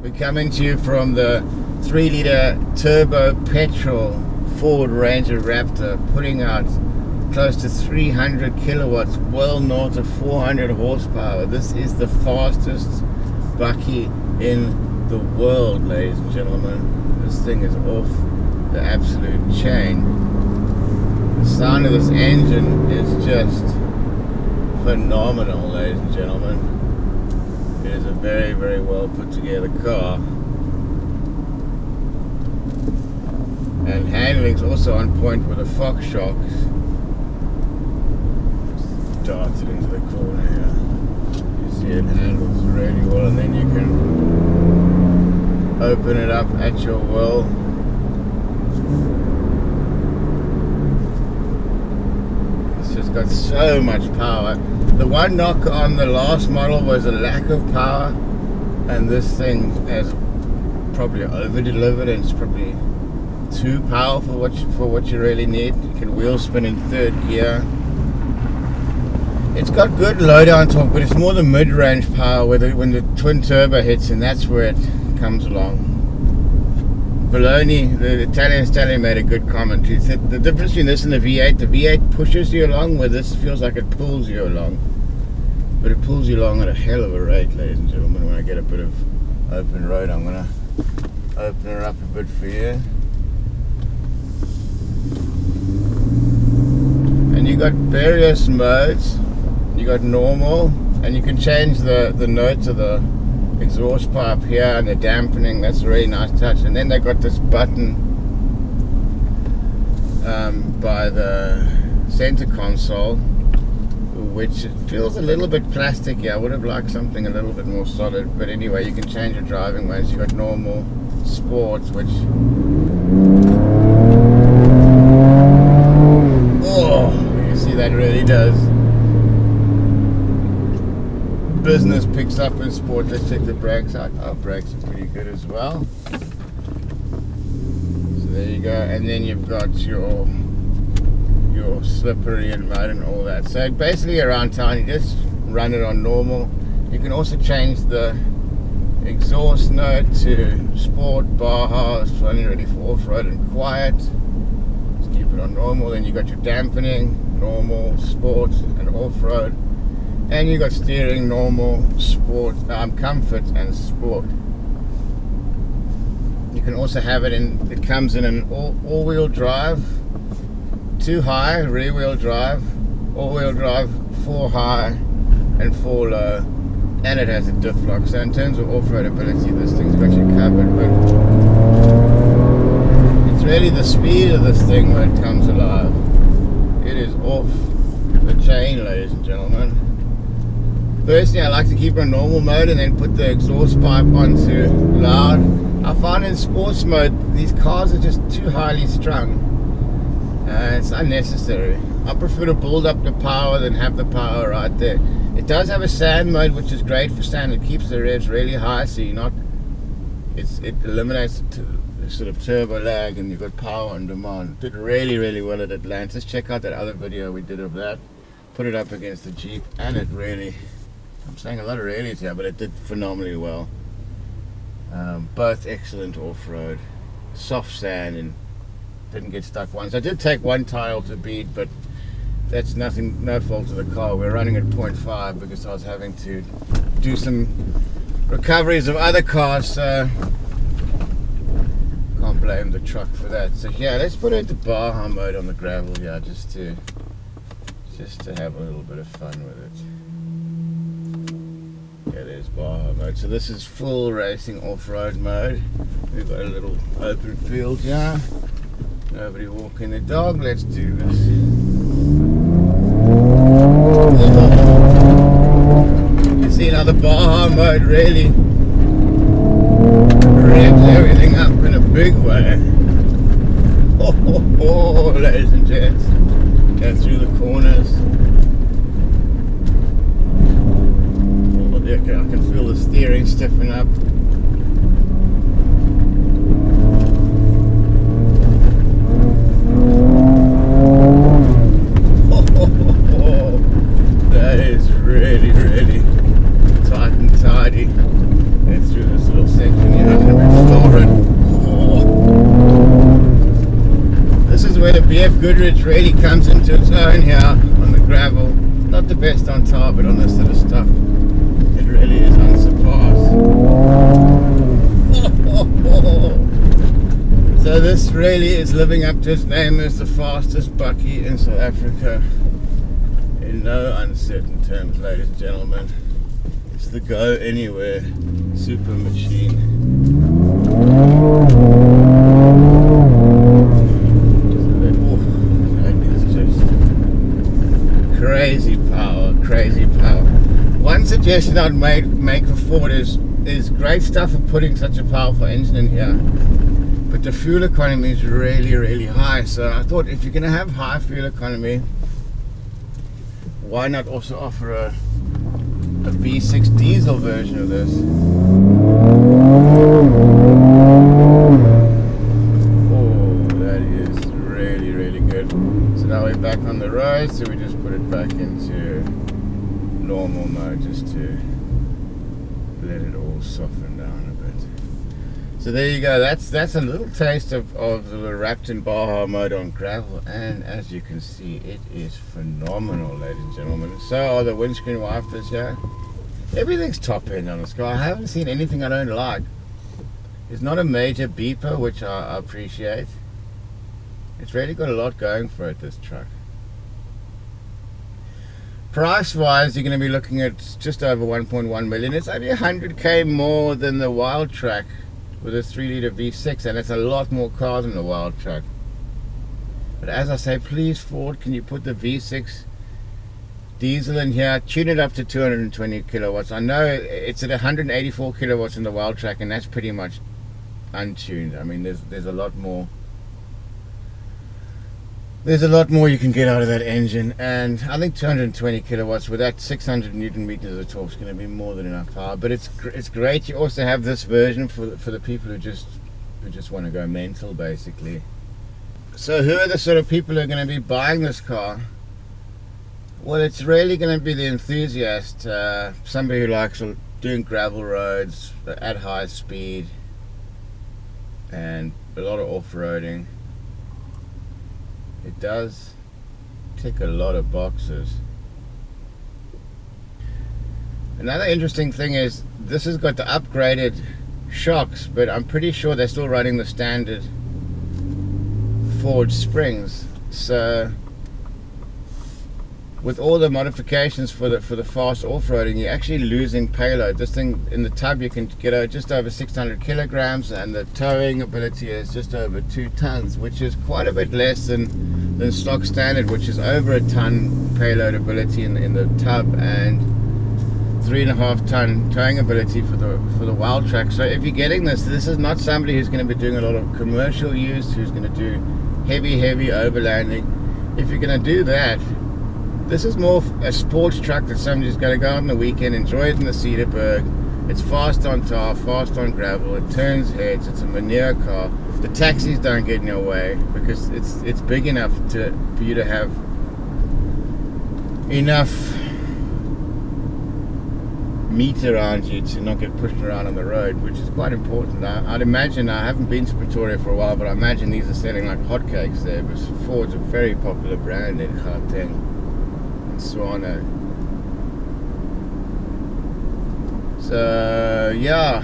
We're coming to you from the 3-litre turbo petrol Ford Ranger Raptor, putting out close to 300 kilowatts, well north of 400 horsepower. This is the fastest bakkie in the world, ladies and gentlemen. This thing is off the absolute chain. The sound of this engine is just phenomenal, ladies and gentlemen. It is a very, very well put together car. And handling's also on point with the Fox shocks. Darted into the corner here. You see it handles really well, and then you can open it up at your will. It's just got so much power. The one knock on the last model was a lack of power, and this thing has probably over-delivered, and it's probably too powerful for what you really need. You can wheel spin in 3rd gear. It's got good low-down torque, but it's more the mid-range power when the twin turbo hits, and that's where it comes along. Bologna, the Italian stallion, made a good comment. He said the difference between this and the V8 pushes you along, where this feels like it pulls you along. But it pulls you along at a hell of a rate, ladies and gentlemen. When I get a bit of open road, I'm going to open her up a bit for you. And you got various modes. You got normal, and you can change the notes of the exhaust pipe here and the dampening. That's a really nice touch. And then they got this button by the center console, which feels a little bit plasticky. I would have liked something a little bit more solid, but anyway, you can change your driving modes. You got normal, sports, which you see that really does. Business picks up in sport. Let's check the brakes out. Oh, brakes are pretty good as well. So there you go. And then you've got your slippery and mud and all that. So basically around town, you just run it on normal. You can also change the exhaust note to sport, Baja, it's only ready for off-road and quiet. Just keep it on normal. Then you got your dampening, normal, sport and off-road. And you got steering, normal, sport, comfort and sport. You can also have it in, it comes in an all-wheel drive, 2 high, rear-wheel drive, all-wheel drive, 4 high and 4 low, and it has a diff lock. So in terms of off-road ability, this thing's got you covered, but it's really the speed of this thing when it comes alive. It is off the chain, ladies and gentlemen. Firstly, I like to keep it on normal mode and then put the exhaust pipe onto loud. I find in sports mode, these cars are just too highly strung. It's unnecessary. I prefer to build up the power than have the power right there. It does have a sand mode, which is great for sand. It keeps the revs really high, so it eliminates the sort of turbo lag, and you've got power on demand. Did really, really well at Atlantis. Check out that other video we did of that. Put it up against the Jeep, and it really, I'm saying a lot of reallys here, but it did phenomenally well. Both excellent off-road, soft sand, and didn't get stuck once. I did take one tire off the bead, but that's nothing, no fault of the car. We're running at 0.5 because I was having to do some recoveries of other cars, so can't blame the truck for that. So yeah, let's put it into Baja mode on the gravel here, just to have a little bit of fun with it. Yeah, there's Baja mode. So this is full racing off-road mode. We've got a little open field here. Nobody walking the dog. Let's do this. You see now the Baja mode really revs everything up in a big way. Ladies and gents. Go through the corners. I can feel the steering stiffen up. That is really, really tight and tidy. And through this little section here. the BF Goodrich really comes into its own here on the gravel. Not the best on tar, but on this sort of stuff, it really is unsurpassed. So this really is living up to its name as the fastest bakkie in South Africa. In no uncertain terms, ladies and gentlemen. It's the go anywhere super machine. Crazy power, crazy power. One suggestion I'd make for Ford is great stuff for putting such a powerful engine in here, but the fuel economy is really high. So I thought, if you're going to have high fuel economy, why not also offer a V6 diesel version of this? Oh, that is really good. So now we're back on the road, so we just put it back into normal mode just to let it all soften down a bit. So there you go, that's a little taste of the Raptor Baja mode on gravel, and as you can see, it is phenomenal, ladies and gentlemen. So are the windscreen wipers here. Everything's top end on this car. I haven't seen anything I don't like. It's not a major beeper, which I appreciate. It's really got a lot going for it, this truck. Price wise, you're going to be looking at just over 1.1 million. It's only 100k more than the Wild Track with a 3-litre V6, and it's a lot more cars than the Wild Track. But as I say, please Ford, can you put the V6 diesel in here, tune it up to 220 kilowatts. I know it's at 184 kilowatts in the Wild Track, and that's pretty much untuned. I mean, there's a lot more. There's a lot more you can get out of that engine, and I think 220 kilowatts with that 600 Newton meters of torque is going to be more than enough power. But it's great. You also have this version for the people who just want to go mental, basically. So who are the sort of people who are going to be buying this car? Well, it's really going to be the enthusiast, somebody who likes doing gravel roads at high speed and a lot of off-roading. It does tick a lot of boxes. Another interesting thing is this has got the upgraded shocks, but I'm pretty sure they're still running the standard Ford springs. So with all the modifications for the fast off-roading, you're actually losing payload. This thing in the tub, you can get just over 600 kilograms, and the towing ability is just over 2 tons, which is quite a bit less than stock standard, which is over a ton payload ability in the tub and 3.5 ton towing ability for the Wild Track. So if you're getting this is not somebody who's going to be doing a lot of commercial use, who's going to do heavy overlanding. If you're going to do that, this is more a sports truck that somebody's going to go out on the weekend, enjoy it in the Cedarburg. It's fast on tar, fast on gravel, it turns heads, it's a manure car. The taxis don't get in your way because it's big enough for you to have enough meat around you to not get pushed around on the road, which is quite important. I'd imagine, I haven't been to Pretoria for a while, but I imagine these are selling like hotcakes there, because Ford's a very popular brand in Gauteng. Swana. So yeah,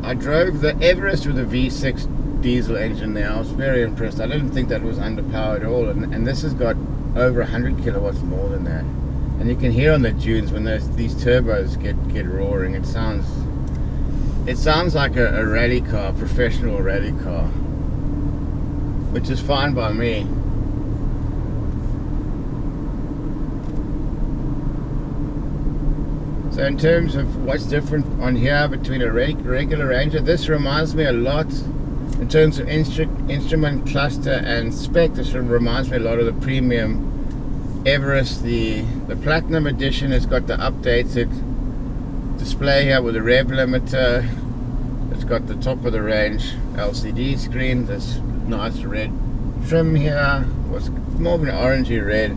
I drove the Everest with a V6 diesel engine there. I was very impressed. I didn't think that was underpowered at all, and this has got over 100 kilowatts more than that. And you can hear on the dunes when these turbos get roaring. It sounds like a rally car, professional rally car, which is fine by me. So in terms of what's different on here between a regular Ranger, this reminds me a lot in terms of instrument cluster and spec. This reminds me a lot of the premium Everest. The Platinum Edition has got the updated display here with a rev limiter. It's got the top of the range LCD screen, this nice red trim here, was more of an orangey red.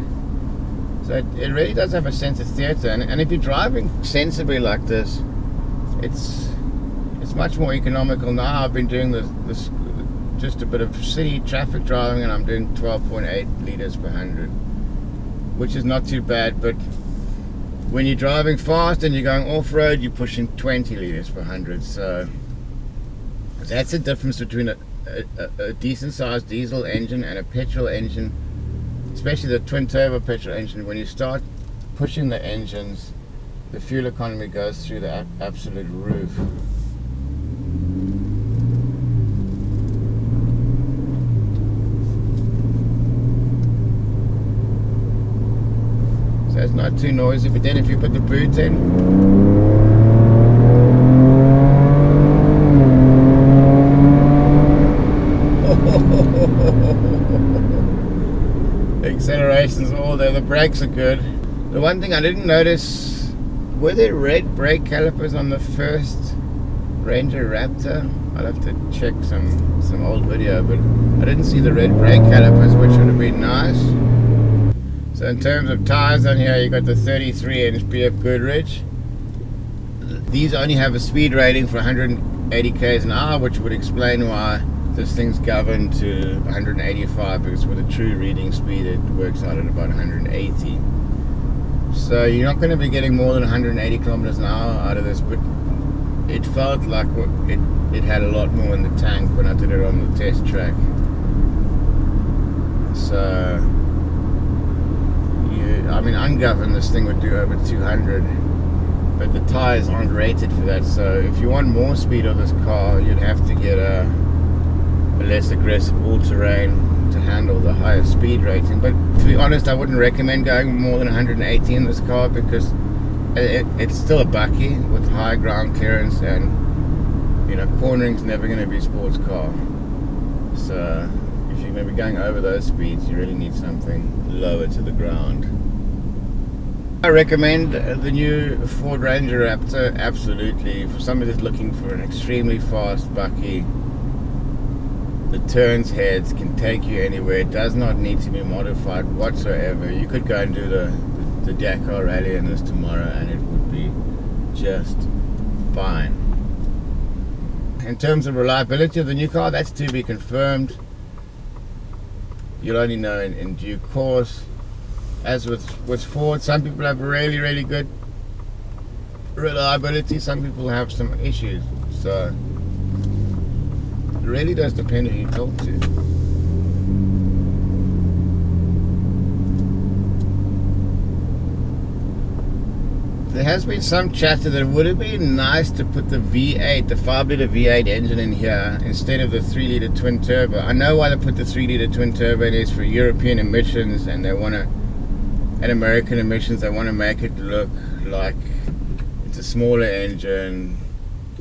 So it really does have a sense of theatre, and if you're driving sensibly like this, it's much more economical now. I've been doing this just a bit of city traffic driving, and I'm doing 12.8 liters per 100, which is not too bad. But when you're driving fast and you're going off-road, you're pushing 20 liters per 100. So that's the difference between a decent sized diesel engine and a petrol engine, especially the twin turbo petrol engine. When you start pushing the engines, the fuel economy goes through the absolute roof. So it's not too noisy, but then if you put the boot in, acceleration's all there, the brakes are good. The one thing I didn't notice, were there red brake calipers on the first Ranger Raptor? I'll have to check some old video, but I didn't see the red brake calipers, which would have been nice. So in terms of tires on here, you got the 33-inch BF Goodrich. These only have a speed rating for 180 k's an hour, which would explain why this thing's governed to 185, because with a true reading speed it works out at about 180. So you're not going to be getting more than 180 kilometers an hour out of this, but it felt like it had a lot more in the tank when I did it on the test track. So I mean, ungoverned, this thing would do over 200, but the tires aren't rated for that. So if you want more speed of this car, you'd have to get a less aggressive all-terrain to handle the higher speed rating. But to be honest, I wouldn't recommend going more than 180 in this car, because it's still a bakkie with high ground clearance, and you know, cornering's never going to be a sports car. So if you're going to be going over those speeds, you really need something lower to the ground. I recommend the new Ford Ranger Raptor, absolutely, for somebody that's looking for an extremely fast bakkie. The turns heads can take you anywhere. It does not need to be modified whatsoever. You could go and do the Dakar rally in this tomorrow and it would be just fine. In terms of reliability of the new car, that's to be confirmed. You'll only know in due course. As with Ford, some people have really, really good reliability, some people have some issues. So it really does depend who you talk to. There has been some chatter that it would have been nice to put the V8, the 5-litre V8 engine in here instead of the 3-litre twin turbo. I know why they put the 3-litre twin turbo in. Is for European emissions, and they want to, and American emissions, they want to make it look like it's a smaller engine.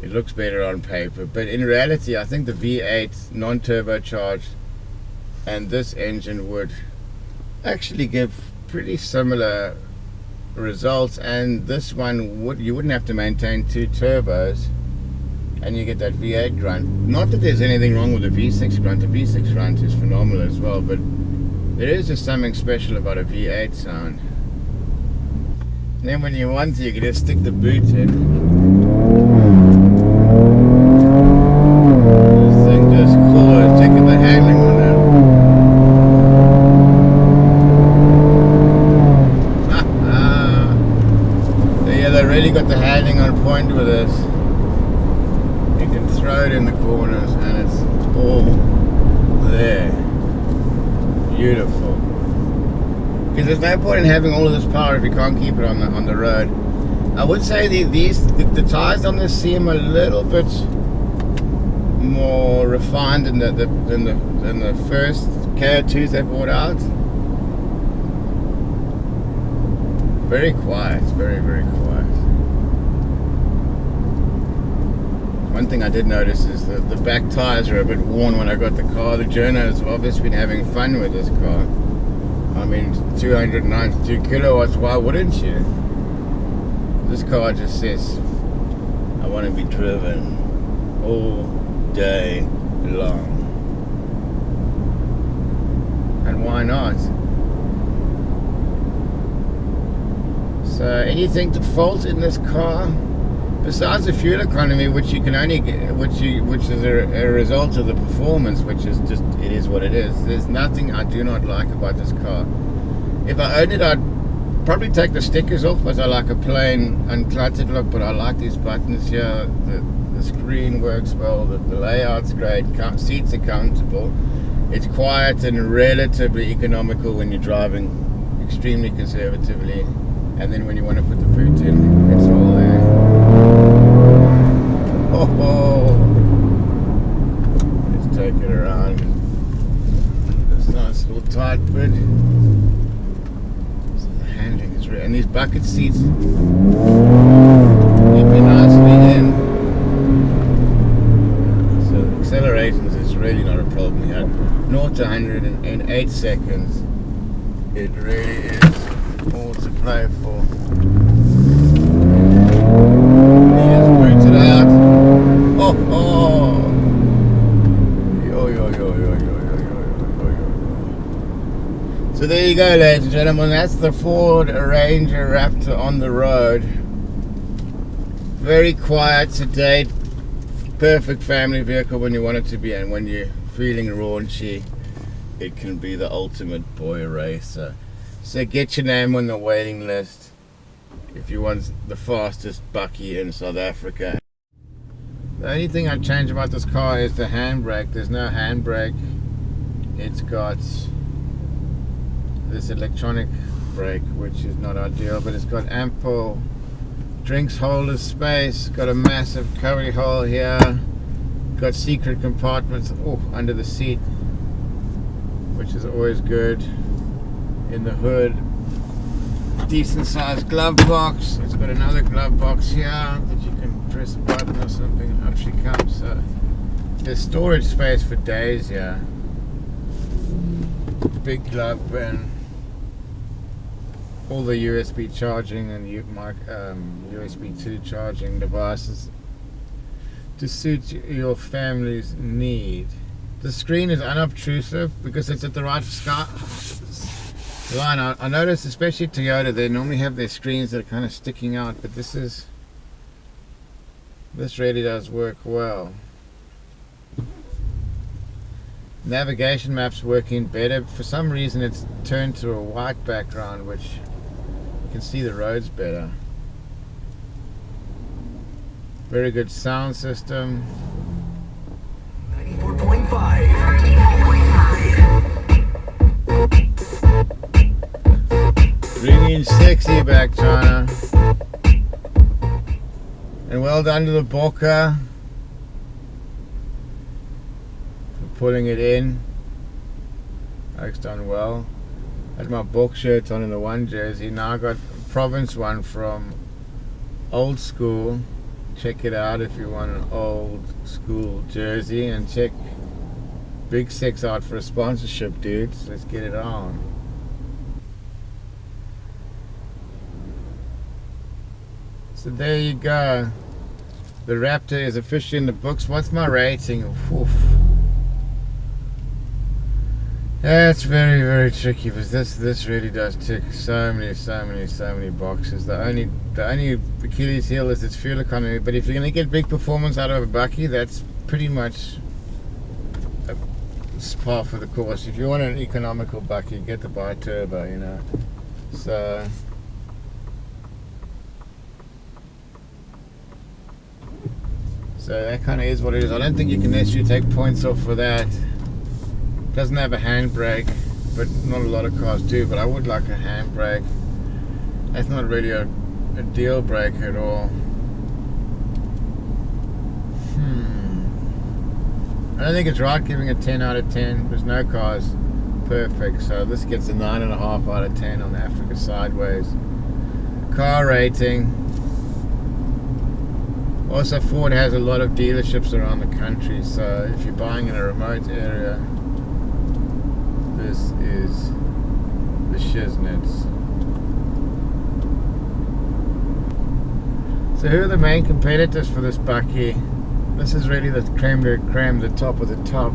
It looks better on paper, but in reality I think the V8 non-turbocharged and this engine would actually give pretty similar results, and this one you wouldn't have to maintain two turbos and you get that V8 grunt. Not that there's anything wrong with the V6 grunt. The V6 grunt is phenomenal as well, but there is just something special about a V8 sound. And then when you want to, you can just stick the boot in. Got the handling on point with this. You can throw it in the corners and it's all there. Beautiful. Because there's no point in having all of this power if you can't keep it on the road. I would say the tires on this seem a little bit more refined than the first KO2s they brought out. Very quiet, very, very quiet. One thing I did notice is that the back tires are a bit worn when I got the car. The journos have obviously been having fun with this car. I mean, 292 kilowatts, why wouldn't you? This car just says, I want to be driven all day long. And why not? So anything to fault in this car? Besides the fuel economy, which you can only get, which is a result of the performance, which is just, it is what it is. There's nothing I do not like about this car. If I owned it, I'd probably take the stickers off, because I like a plain uncluttered look. But I like these buttons here. The screen works well. The layout's great. Seats are comfortable. It's quiet and relatively economical when you're driving extremely conservatively. And then when you want to put the boot in, it's all there. Oh, let's take it around this nice little tight bit. So the handling is real, and these bucket seats keep you nicely in. So the accelerations is really not a problem here. 0 to 100 in 8 seconds. It really is all to play for. So there you go, ladies and gentlemen, that's the Ford Ranger Raptor on the road. Very quiet, sedate, perfect family vehicle when you want it to be, and when you're feeling raunchy, it can be the ultimate boy racer. So get your name on the waiting list if you want the fastest bakkie in South Africa. The only thing I'd change about this car is the handbrake. There's no handbrake. It's got this electronic brake, which is not ideal, but it's got ample drinks holder space, got a massive curry hole here, got secret compartments under the seat, which is always good. In the hood, decent sized glove box. It's got another glove box here that you can press a button or something and up she comes. So there's storage space for days here. Big glove bin. All the USB charging and USB 2 charging devices to suit your family's need. The screen is unobtrusive because it's at the right line. I noticed, especially Toyota, they normally have their screens that are kind of sticking out, but this really does work well. Navigation maps working better. For some reason it's turned to a white background, which you can see the roads better. Very good sound system. 94.5. Bringing sexy back, China. And well done to the Boca for pulling it in. Alex done well. I had my Book shirt on in the one jersey. Now I got Province one from Old School. Check it out if you want an old school jersey, and check Big Six out for a sponsorship, dudes. Let's get it on. So there you go. The Raptor is officially in the books. What's my rating? Oof. That's very, very tricky, because this really does tick so many boxes. The only Achilles heel is its fuel economy. But if you're going to get big performance out of a bakkie, that's pretty much par for the course. If you want an economical bakkie, get the bi-turbo, you know. So that kind of is what it is. I don't think you can necessarily take points off for that. Doesn't have a handbrake, but not a lot of cars do. But I would like a handbrake. That's not really a deal breaker at all. I don't think it's right giving a 10 out of 10. There's no cars perfect, so this gets a 9.5 out of 10 on the Africa Sideways. Car rating. Also, Ford has a lot of dealerships around the country, so if you're buying in a remote area, this is the shiznits. So who are the main competitors for this bakkie? This is really the creme de creme, the top of the top.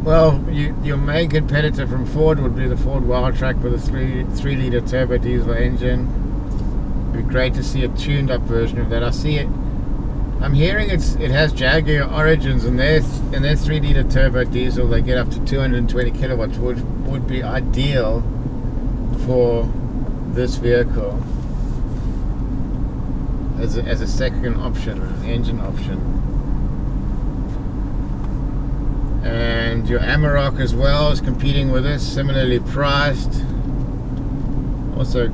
Well, your main competitor from Ford would be the Ford Wildtrak with a 3 litre turbo diesel engine. It'd be great to see a tuned up version of that. I'm hearing it has Jaguar origins, and their 3-liter turbo diesel, they get up to 220 kilowatts, would be ideal for this vehicle as a second option, an engine option. And your Amarok as well is competing with this, similarly priced. Also a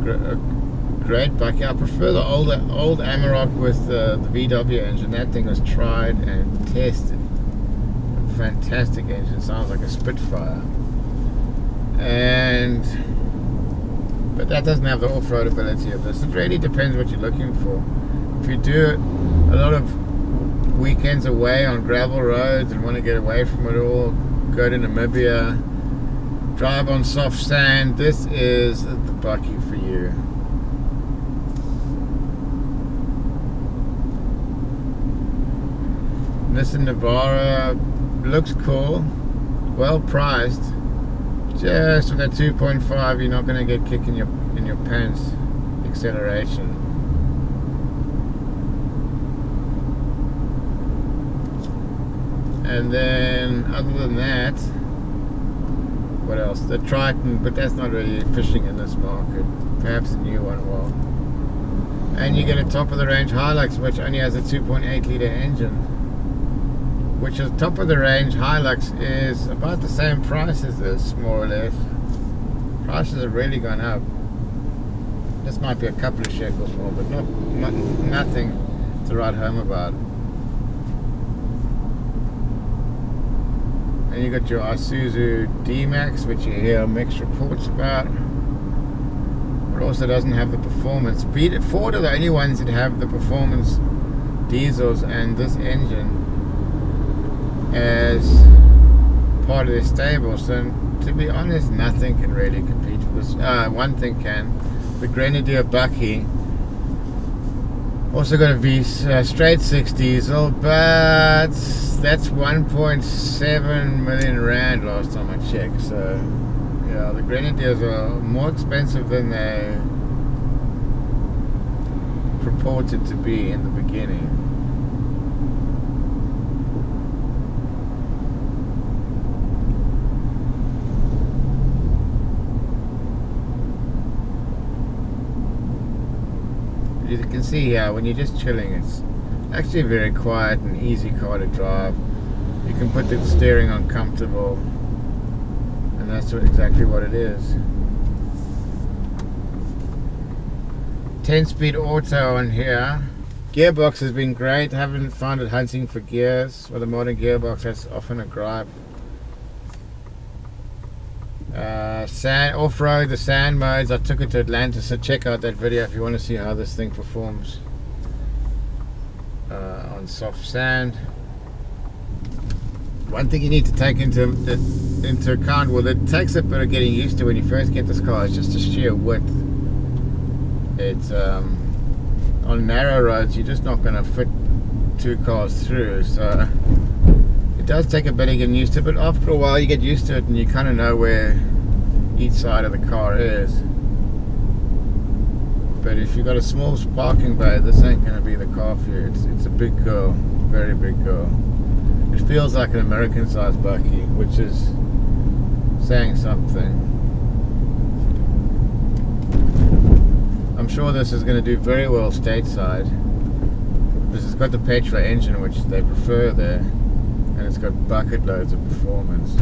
great bakkie. I prefer the old Amarok with the VW engine. That thing was tried and tested. A fantastic engine. Sounds like a Spitfire. But that doesn't have the off-road ability of this. It really depends what you're looking for. If you do a lot of weekends away on gravel roads and want to get away from it all, go to Namibia, drive on soft sand, this is the bakkie for you. This in Navara looks cool, well priced. Just with that 2.5, you're not going to get kicked in your pants acceleration. And then other than that, what else? The Triton, but that's not really fishing in this market. Perhaps the new one will. And you get a top of the range Hilux, which only has a 2.8 liter engine, which is top of the range Hilux is about the same price as this, more or less. Prices have really gone up. This might be a couple of shekels more, but nothing to write home about. And you got your Isuzu D-Max, which you hear mixed reports about. But also doesn't have the performance. Ford are the only ones that have the performance diesels and this engine as part of their stable. So to be honest, nothing can really compete with this. One thing can. The Grenadier bakkie also got a straight 6 diesel, but that's 1.7 million rand last time I checked. So yeah, the Grenadiers are more expensive than they purported to be in the beginning. You can see here, when you're just chilling, it's actually a very quiet and easy car to drive. You can put the steering on comfortable, and that's exactly what it is. 10-speed auto on here. Gearbox has been great. Haven't found it hunting for gears. With a modern gearbox, that's often a gripe. Sand off-road, the sand modes, I took it to Atlanta, so check out that video if you want to see how this thing performs on soft sand. One thing you need to take into account, well, it takes a bit of getting used to when you first get this car, it's just a sheer width. It's on narrow roads you're just not going to fit 2 cars through, so it does take a bit of getting used to, but after a while you get used to it and you kind of know where each side of the car is. But if you've got a small parking bay, this ain't going to be the car for you. It's a big girl, very big girl. It feels like an American sized bakkie, which is saying something. I'm sure this is going to do very well stateside, because it's got the petrol engine, which they prefer there, and it's got bucket loads of performance.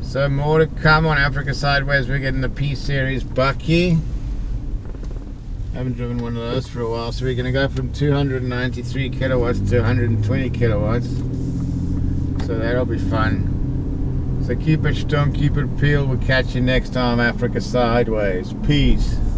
So more to come on Africa Sideways. We're getting the P-Series bakkie. Haven't driven one of those for a while, so we're going to go from 293 kilowatts to 120 kilowatts. So that'll be fun. So keep it stum, keep it peeled. We'll catch you next time, Africa Sideways. Peace.